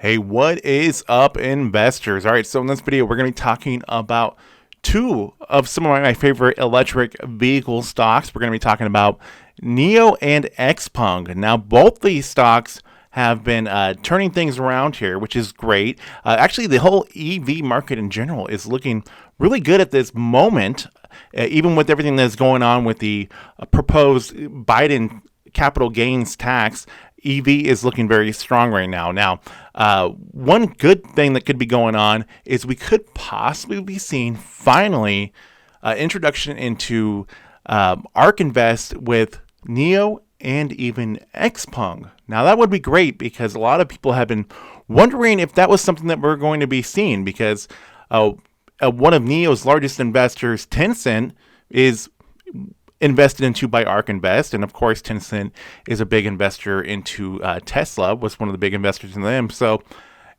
Hey, what is up, investors? All right, so in this video, we're going to be talking about two of some of my favorite electric vehicle stocks. We're going to be talking about NIO and Xpeng. Now, both these stocks have been turning things around here, which is great. Actually, the whole EV market in general is looking really good at this moment, even with everything that's going on with the proposed Biden capital gains tax. EV is looking very strong right now. Now, one good thing that could be going on is we could possibly be seeing finally introduction into Ark Invest with NIO and even Xpeng. Now, that would be great because a lot of people have been wondering if that was something that we're going to be seeing, because one of NIO's largest investors, Tencent, is invested into by Ark Invest, and of course Tencent is a big investor into Tesla, was one of the big investors in them. So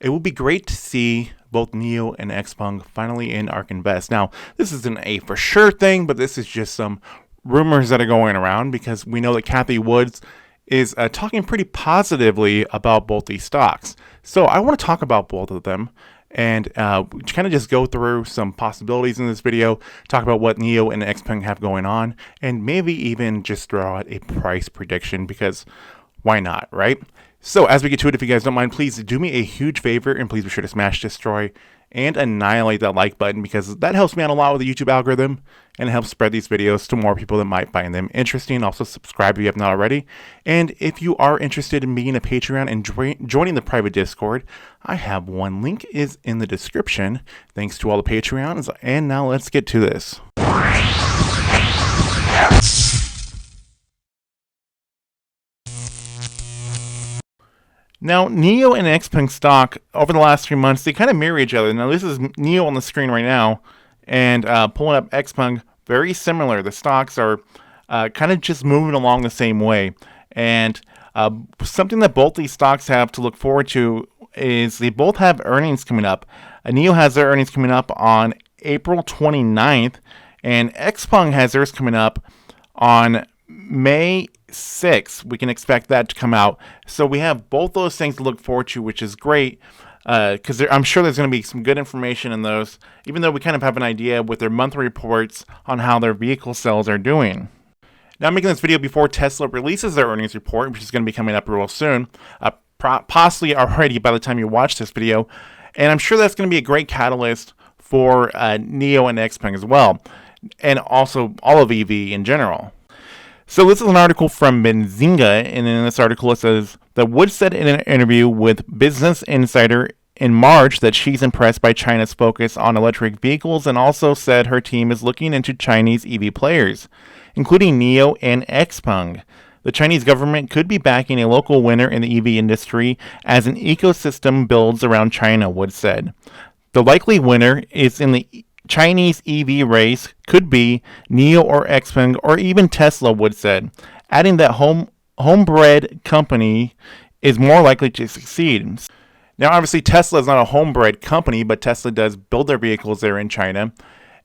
it would be great to see both NIO and Xpeng finally in Ark Invest. Now, this isn't a for sure thing, but this is just some rumors that are going around because we know that Cathy Woods is talking pretty positively about both these stocks. So I want to talk about both of them and kind of just go through some possibilities in this video, talk about what NIO and Xpeng have going on, and maybe even just throw out a price prediction, because why not, right? So as we get to it, if you guys don't mind, please do me a huge favor and please be sure to smash, destroy, and annihilate that like button, because that helps me out a lot with the YouTube algorithm and it helps spread these videos to more people that might find them interesting. Also, subscribe if you have not already. And if you are interested in being a Patreon and joining the private Discord, I have one. Link is in the description. Thanks to all the Patreons. And now let's get to this. Now, NIO and Xpeng stock over the last 3 months, they kind of mirror each other. Now, this is NIO on the screen right now, and pulling up Xpeng, very similar. The stocks are kind of just moving along the same way. And something that both these stocks have to look forward to is they both have earnings coming up. NIO has their earnings coming up on April 29th, and Xpeng has theirs coming up on May 6th. We can expect that to come out. So we have both those things to look forward to, which is great, because I'm sure there's going to be some good information in those, even though we kind of have an idea with their monthly reports on how their vehicle sales are doing. Now, I'm making this video before Tesla releases their earnings report, which is going to be coming up real soon, possibly already by the time you watch this video, and I'm sure that's going to be a great catalyst for NIO and Xpeng as well, and also all of EV in general. So this is an article from Benzinga, and in this article it says that Wood said in an interview with Business Insider in March that she's impressed by China's focus on electric vehicles, and also said her team is looking into Chinese EV players, including NIO and Xpeng. The Chinese government could be backing a local winner in the EV industry as an ecosystem builds around China, Wood said. The likely winner is in the Chinese EV race could be NIO or Xpeng or even Tesla, Wood said, adding that homebred company is more likely to succeed. Now, obviously, Tesla is not a homebred company, but Tesla does build their vehicles there in China,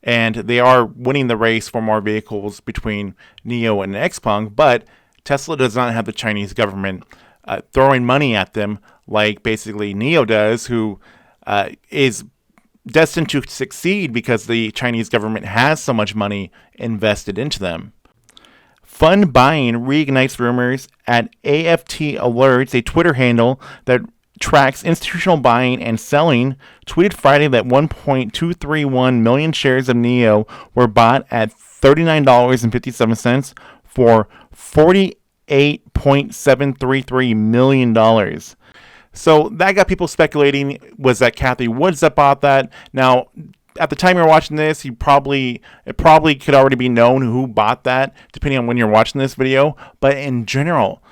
and they are winning the race for more vehicles between NIO and Xpeng, but Tesla does not have the Chinese government throwing money at them like basically NIO does, who is destined to succeed because the Chinese government has so much money invested into them. Fund buying reignites rumors at AFT Alerts, a Twitter handle that tracks institutional buying and selling, tweeted Friday that 1.231 million shares of NIO were bought at $39.57 for $48.733 million. So that got people speculating, was that Cathy Woods that bought that? Now, at the time you're watching this, it probably could already be known who bought that, depending on when you're watching this video. But in general,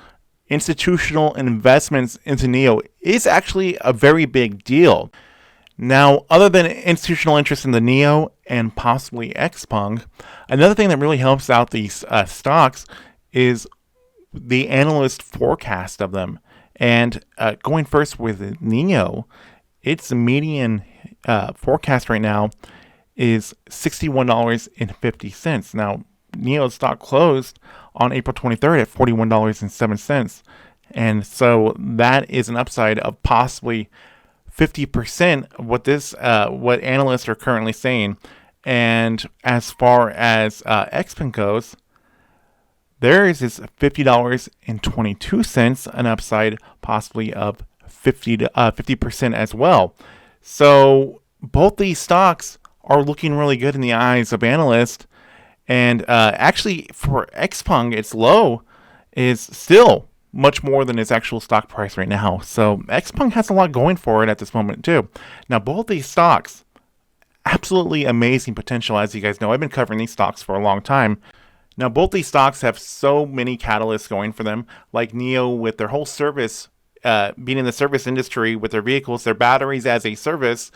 institutional investments into NIO is actually a very big deal. Now, other than institutional interest in the NIO and possibly Xpeng, another thing that really helps out these stocks is the analyst forecast of them. And going first with NIO, its median forecast right now is $61.50. Now, NIO stock closed on April 23rd at $41.07. And so that is an upside of possibly 50% of what analysts are currently saying. And as far as Xpeng goes, theirs is $50.22, an upside possibly of 50% as well. So both these stocks are looking really good in the eyes of analysts. And actually, for Xpeng, its low is still much more than its actual stock price right now. So Xpeng has a lot going for it at this moment too. Now, both these stocks, absolutely amazing potential. As you guys know, I've been covering these stocks for a long time. Now, both these stocks have so many catalysts going for them, like NIO with their whole service, being in the service industry with their vehicles, their batteries as a service.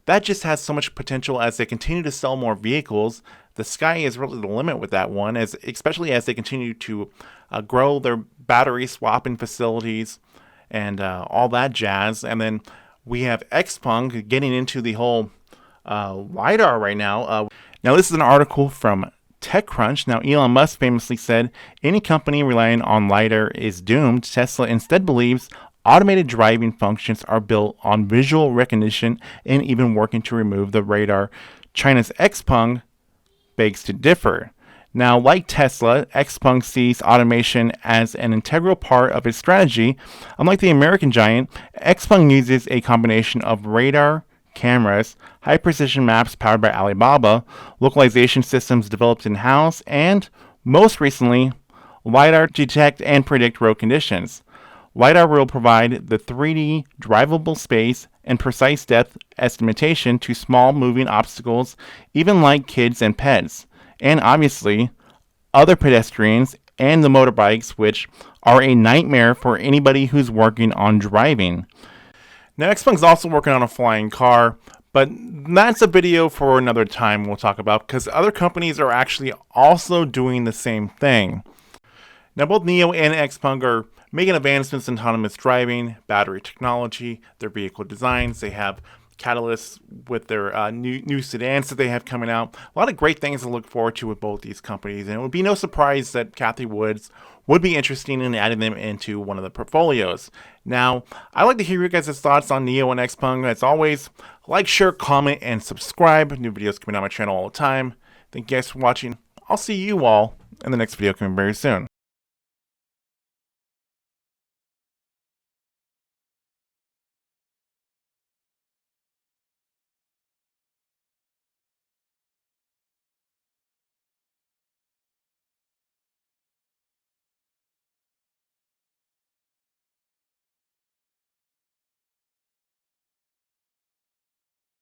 That just has so much potential as they continue to sell more vehicles. The sky is really the limit with that one, especially as they continue to grow their battery swapping facilities and all that jazz. And then we have Xpeng getting into the whole LiDAR right now. Now, this is an article from TechCrunch. Now, Elon Musk famously said, any company relying on LiDAR is doomed. Tesla instead believes automated driving functions are built on visual recognition and even working to remove the radar. China's Xpeng begs to differ. Now, like Tesla, Xpeng sees automation as an integral part of its strategy. Unlike the American giant, Xpeng uses a combination of radar, cameras, high-precision maps powered by Alibaba, localization systems developed in-house, and, most recently, LiDAR to detect and predict road conditions. LiDAR will provide the 3D drivable space and precise depth estimation to small moving obstacles, even like kids and pets, and obviously other pedestrians and the motorbikes, which are a nightmare for anybody who's working on driving. Now, Xpeng's also working on a flying car, but that's a video for another time we'll talk about, because other companies are actually also doing the same thing. Now, both NIO and Xpeng are making advancements in autonomous driving, battery technology, their vehicle designs. They have catalysts with their new sedans that they have coming out. A lot of great things to look forward to with both these companies. And it would be no surprise that Cathy would be interested in adding them into one of the portfolios. Now, I'd like to hear your guys' thoughts on NIO and Xpeng. As always, like, share, comment, and subscribe. New videos coming on my channel all the time. Thank you guys for watching. I'll see you all in the next video coming very soon.